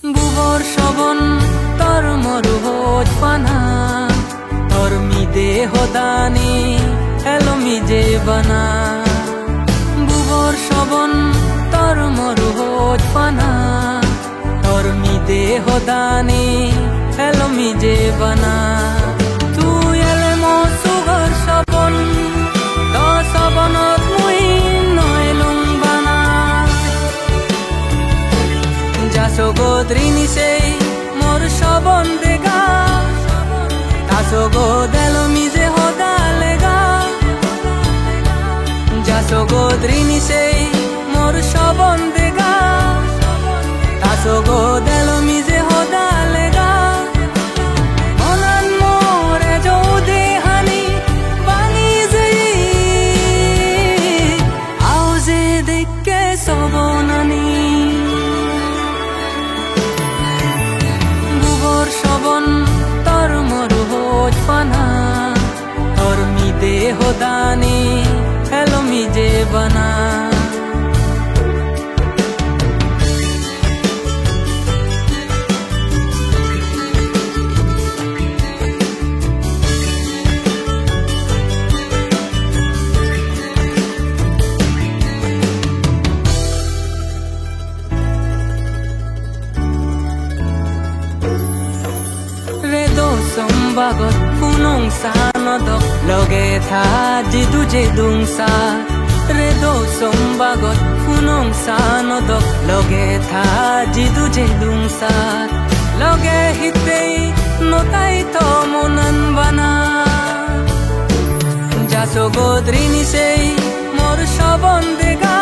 বুবৰ শবন তৰ মৰুহত পানা তৰ মিদে হদানি এলমি যে বানা বুবৰ শবন তৰ মৰুহত পানা তৰ মিদে হদানি এলমি যে বানা তুই এলমো সুগর শবন তো শবনত মুই নয়লুং বানা Jasogotrini sei mor shobon dega Tasogodelo mize hodalega Jasogotrini sei mor shobon dega Tasogodelo mize hodalega Onan more jode hani bangi zai Auze dekke sobonani Shaban তৰ মৰুহত পানা তৰ মিদে হদানি এলমি যে বানা Sombagot punong sanodok loge tha jidu je dungsa redo sombagot punong sanodok loge tha jidu je dungsa loge hitei notai to monan bana jasogodrini sei mor shobon dega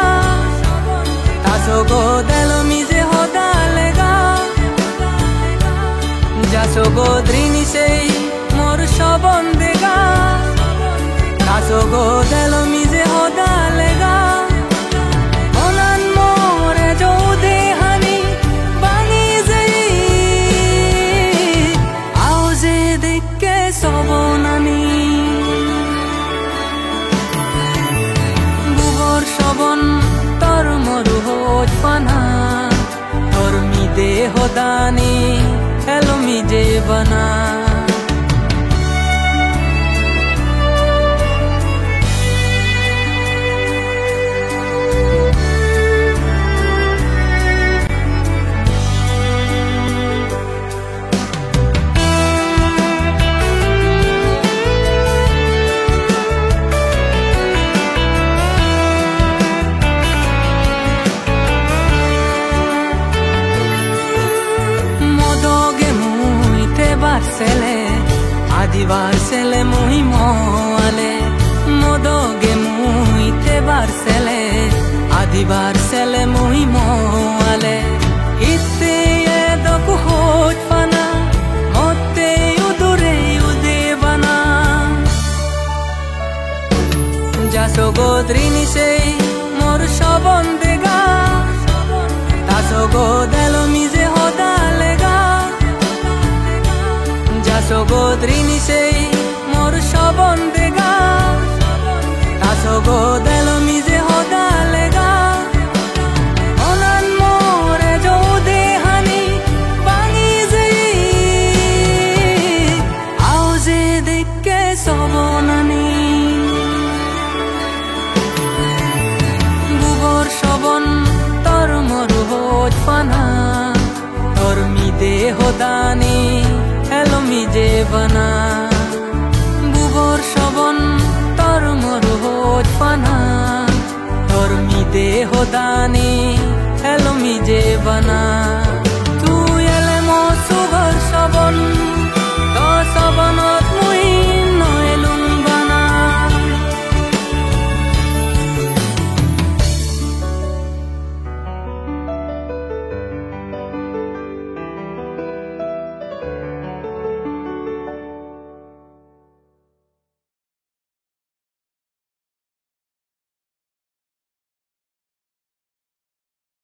tasogodelo mize hodalega Jasogotrini sei mor shobon dega Tasogodelo mize hodalega Onan more jode hani bangi zai Auze dekke sobonani Bubor shobon tor moruhot pana Tor mide hodani এলমি যে বানা Sele adivar sele muy moale modoge muy te barsele adivar sele muy moale itte edoku hot pana motte udure ude bana Jasogotrini sei mor shobon dega Tasogodelo mize hodalega Jasogotrini sei mor shobon dega Tasogodelo mize hodalega Onan more jode hani bangi zai Auze dekke sobonani Bubor shobon tor moruhot pana tor mide hodani এলমি যে বানা বুবৰ শবন তৰ মৰুহত পানা তৰ মিদে হদানি এলমি যে বানা